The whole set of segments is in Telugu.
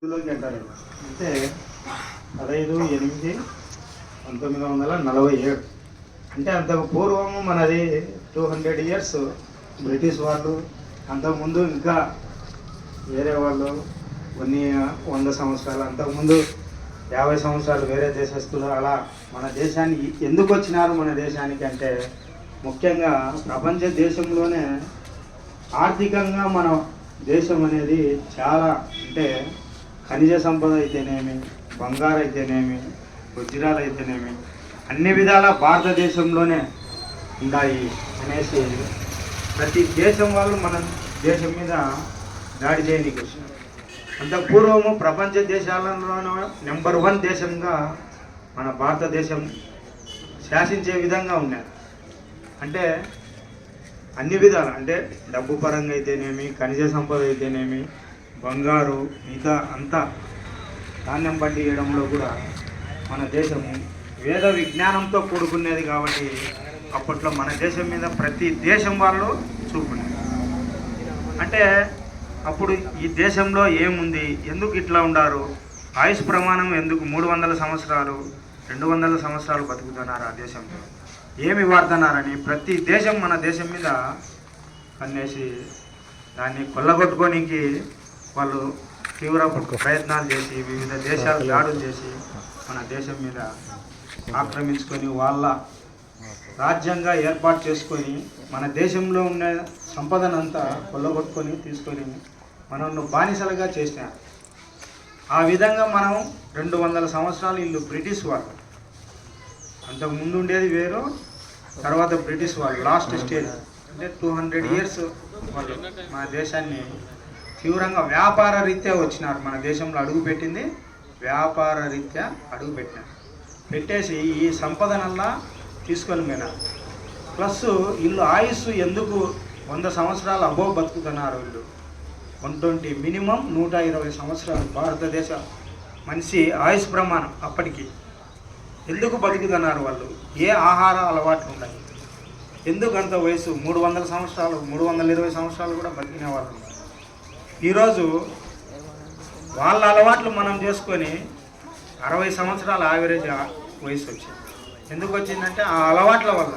ఇందులోకి అంటారు అంటే 15/8/1947 అంటే అంతకు పూర్వము మనది 200 ఇయర్స్ బ్రిటిష్ వాళ్ళు, అంతకుముందు ఇంకా వేరే వాళ్ళు కొన్ని 100 సంవత్సరాలు, అంతకుముందు 50 సంవత్సరాలు వేరే దేశస్తులు. అలా మన దేశానికి ఎందుకు వచ్చినారు? మన దేశానికి అంటే ముఖ్యంగా ప్రపంచ దేశంలోనే ఆర్థికంగా మన దేశం అనేది చాలా, అంటే ఖనిజ సంపద అయితేనేమి, బంగారు అయితేనేమి, వజ్రాలు అయితేనేమి, అన్ని విధాల భారతదేశంలోనే ఉన్నాయి అనేసి ప్రతి దేశం వాళ్ళు మన దేశం మీద దాడి చేయడానికి వచ్చినారు. అంత పూర్వము ప్రపంచ దేశాలలోనూ నెంబర్ 1 దేశంగా మన భారతదేశం శాసించే విధంగా ఉన్నారు. అంటే అన్ని విధాలు, అంటే డబ్బు పరంగా అయితేనేమి, ఖనిజ సంపద అయితేనేమి, బంగారు, మిగతా అంతా ధాన్యం పండించడంలో కూడా మన దేశము వేద విజ్ఞానంతో కూడుకునేది. కాబట్టి అప్పట్లో మన దేశం మీద ప్రతి దేశం వాళ్ళు చూపుకున్నారు. అంటే అప్పుడు ఈ దేశంలో ఏముంది, ఎందుకు ఇట్లా ఉండారు, ఆయుష్ ప్రమాణం ఎందుకు 300 సంవత్సరాలు 200 సంవత్సరాలు బతుకుతున్నారు, ఆ దేశంలో ఏమి వాడుతున్నారని ప్రతి దేశం మన దేశం మీద కన్నేసి దాన్ని కొల్లగొట్టుకోనికి వాళ్ళు తీవ్ర ప్రయత్నాలు చేసి వివిధ దేశాలు దాడులు చేసి మన దేశం మీద ఆక్రమించుకొని వాళ్ళ రాజ్యంగా ఏర్పాటు చేసుకొని మన దేశంలో ఉన్న సంపదనంతా కొల్లగొట్టుకొని తీసుకొని మనల్ని బానిసలుగా చేసినారు. ఆ విధంగా మనం 200 సంవత్సరాలు వీళ్ళు బ్రిటిష్ వాళ్ళు, అంతకు ముందు ఉండేది వేరు, తర్వాత బ్రిటిష్ వాళ్ళు లాస్ట్ స్టేజ్. అంటే 200 ఇయర్స్ వాళ్ళు మన దేశాన్ని తీవ్రంగా వ్యాపార రీత్యా వచ్చినారు. మన దేశంలో అడుగుపెట్టింది వ్యాపార రీత్యా అడుగుపెట్టినారు. పెట్టేసి ఈ సంపదనల్లా తీసుకొని పోయినారు. ప్లస్ వీళ్ళు ఆయుష్ ఎందుకు 100 సంవత్సరాలు అబోవ్ బతుకుతున్నారు. వీళ్ళు 120 మినిమం 120 సంవత్సరాలు భారతదేశ మనిషి ఆయుష్ ప్రమాణం అప్పటికి. ఎందుకు బతుకుతున్నారు వాళ్ళు? ఏ ఆహార అలవాట్లు ఉన్నాయి? ఎందుకు అంత వయసు 300 సంవత్సరాలు 320 సంవత్సరాలు కూడా బతికిన వాళ్ళు ఉన్నారు. ఈరోజు వాళ్ళ అలవాట్లు మనం చేసుకొని 60 సంవత్సరాల యావరేజ్ వయసు వచ్చింది. ఎందుకు వచ్చిందంటే ఆ అలవాట్ల వల్ల.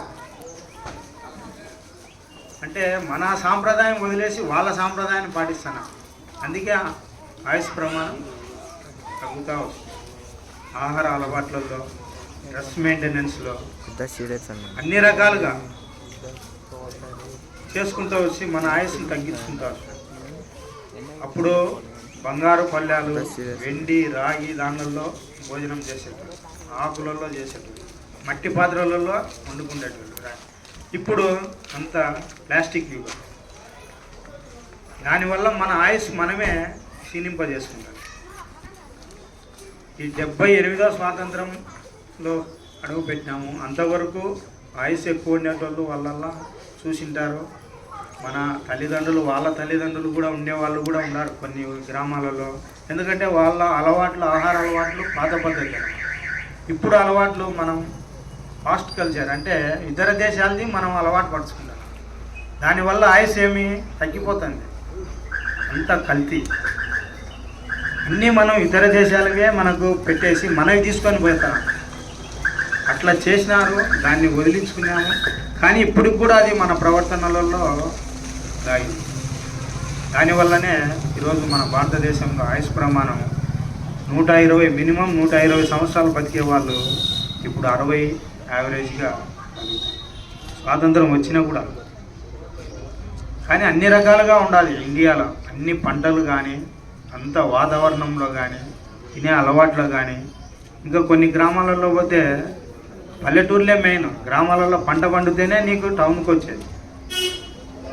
అంటే మన సాంప్రదాయం వదిలేసి వాళ్ళ సాంప్రదాయాన్ని పాటిస్తున్నాం. అందుకే ఆయుష్ ప్రమాణం తగ్గుతూ వస్తుంది. ఆహార అలవాట్లలో, డ్రెస్ మెయింటెనెన్స్లో అన్ని రకాలుగా చేసుకుంటూ వచ్చి మన ఆయుష్ని తగ్గించుకుంటూ వస్తాం. అప్పుడు బంగారు పళ్ళాలు, వెండి, రాగి దానిలలో భోజనం చేసేటప్పుడు, ఆకులలో చేసేటప్పుడు, మట్టి పాత్రలలో వండుకునేటప్పుడు. ఇప్పుడు అంత ప్లాస్టిక్ యుగం. దానివల్ల మన ఆయుష్ మనమే క్షీణింపజేసుకుంటాం. ఈ 78వ స్వాతంత్రంలో అడుగు పెట్టినాము. అంతవరకు ఆయుష్ ఎక్కువ ఉండేటోళ్ళు వాళ్ళల్లా చూసింటారు. మన తల్లిదండ్రులు, వాళ్ళ తల్లిదండ్రులు కూడా ఉండేవాళ్ళు కూడా ఉన్నారు కొన్ని గ్రామాలలో. ఎందుకంటే వాళ్ళ అలవాట్లు, ఆహార అలవాట్లు పాత పద్ధతి. ఇప్పుడు అలవాట్లు మనం ఫాస్ట్ కల్చర్, అంటే ఇతర దేశాలది మనం అలవాటు పరుచుకుంటాం. దానివల్ల ఆయుష్ ఏమి తగ్గిపోతుంది. అంత కల్తీ అన్నీ మనం ఇతర దేశాలవే మనకు పెట్టేసి మనవి తీసుకొని పోతాం. అట్లా చేసినారు, దాన్ని వదిలించుకున్నాము. కానీ ఇప్పటికి కూడా అది మన ప్రవర్తనలలో దాగి. దానివల్లనే ఈరోజు మన భారతదేశంలో ఆయుష్ ప్రమాణం 120 మినిమం 120 సంవత్సరాలు బతికే వాళ్ళు ఇప్పుడు 60 యావరేజ్గా. స్వాతంత్రం వచ్చినా కూడా. కానీ అన్ని రకాలుగా ఉండాలి ఇండియాలో. అన్ని పంటలు కానీ, అంత వాతావరణంలో కానీ, తినే అలవాట్లో కానీ. ఇంకా కొన్ని గ్రామాలలో పోతే పల్లెటూర్లే మెయిన్. గ్రామాలలో పంట పండితేనే నీకు టౌన్కి వచ్చేది.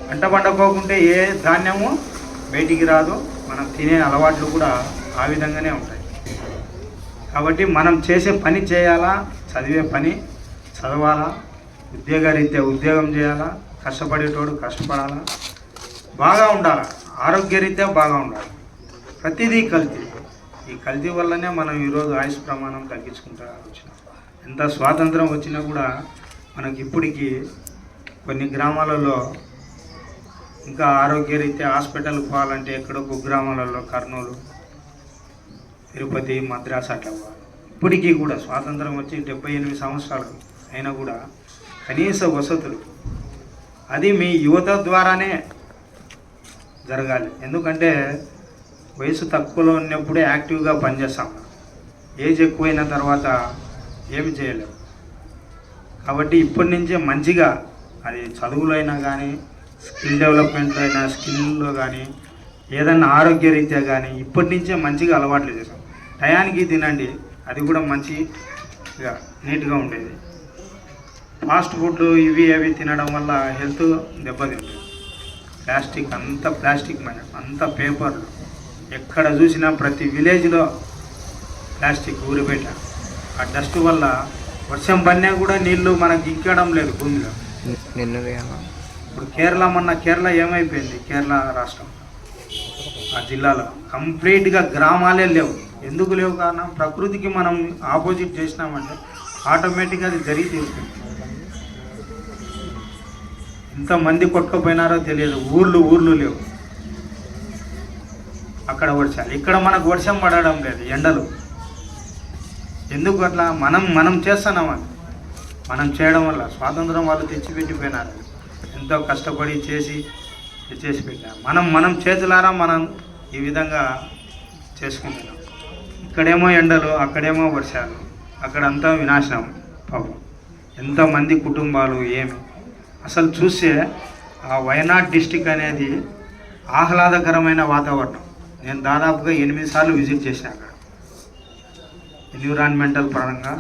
పంట పండుకోకుంటే ఏ ధాన్యము బయటికి రాదు. మనం తినే అలవాట్లు కూడా ఆ విధంగానే ఉంటాయి. కాబట్టి మనం చేసే పని చేయాలా, చదివే పని చదవాలా, ఉద్యోగరీత్యా ఉద్యోగం చేయాలా, కష్టపడేటోడు కష్టపడాలా, బాగా ఉండాలి, ఆరోగ్యరీత్యా బాగా ఉండాలి. ప్రతిదీ కల్తీ. ఈ కల్తీ వల్లనే మనం ఈరోజు ఆయుష్ ప్రమాణం తగ్గించుకుంటూ వచ్చినాం. ఎంత స్వాతంత్రం వచ్చినా కూడా మనకి ఇప్పటికీ కొన్ని గ్రామాలలో ఇంకా ఆరోగ్యరీత్యా హాస్పిటల్కి పోవాలంటే ఎక్కడో కుగ్రామాలలో, కర్నూలు తిరుపతి, మద్రాసు అట్లా పోవాలి. ఇప్పటికీ కూడా స్వాతంత్రం వచ్చి 78 సంవత్సరాలు అయినా కూడా కనీస వసతులు అది మీ యువత ద్వారానే జరగాలి. ఎందుకంటే వయసు తక్కువలో ఉన్నప్పుడే యాక్టివ్గా పనిచేస్తాం. ఏజ్ ఎక్కువైన తర్వాత ఏమి చేయలేము. కాబట్టి ఇప్పటి నుంచే మంచిగా అది చదువులో అయినా కానీ, స్కిల్ డెవలప్మెంట్లో అయినా, స్కిల్లో కానీ, ఏదన్నా ఆరోగ్యరీత్యా కానీ ఇప్పటి నుంచే మంచిగా అలవాట్లు చేసాం. టయానికి తినండి, అది కూడా మంచిగా నీట్గా ఉండేది. ఫాస్ట్ ఫుడ్ ఇవి అవి తినడం వల్ల హెల్త్ దెబ్బతింటుంది. ప్లాస్టిక్ అంతా ప్లాస్టిక్ మయం, అంతా పేపర్లు, ఎక్కడ చూసినా ప్రతి విలేజ్లో ప్లాస్టిక్ ఊరిబెట్ట. ఆ డస్ట్ వల్ల వర్షం పడినా కూడా నీళ్లు మనకి ఇంకడం లేదు భూమిలో. ఇప్పుడు కేరళ ఏమైపోయింది? కేరళ రాష్ట్రం ఆ జిల్లాలో కంప్లీట్గా గ్రామాలే లేవు. ఎందుకు లేవు? కారణం ప్రకృతికి మనం ఆపోజిట్ చేసినామంటే ఆటోమేటిక్గా అది జరిగి తీరుతుంది. ఇంతమంది కొట్టుకుపోయినారో తెలియదు. ఊర్లు లేవు. అక్కడ వర్షాలు, ఇక్కడ మనకు వర్షం పడడం లేదు, ఎండలు. ఎందుకు అట్లా? మనం చేస్తున్నామని. మనం చేయడం వల్ల స్వాతంత్రం వాళ్ళు తెచ్చిపెట్టిపోయినారు. ఎంతో కష్టపడి చేసి పెట్టారు. మనం చేతులారా మనం ఈ విధంగా చేసుకుంటున్నాం. ఇక్కడేమో ఎండలు, అక్కడేమో వర్షాలు, అక్కడంతా వినాశనం. పాపం ఎంతమంది కుటుంబాలు ఏమి. అసలు చూస్తే ఆ వయనాడ్ డిస్టిక్ అనేది ఆహ్లాదకరమైన వాతావరణం. నేను దాదాపుగా 8 సార్లు విజిట్ చేశాను అక్కడ. ఎన్విరాన్మెంటల్ పరంగా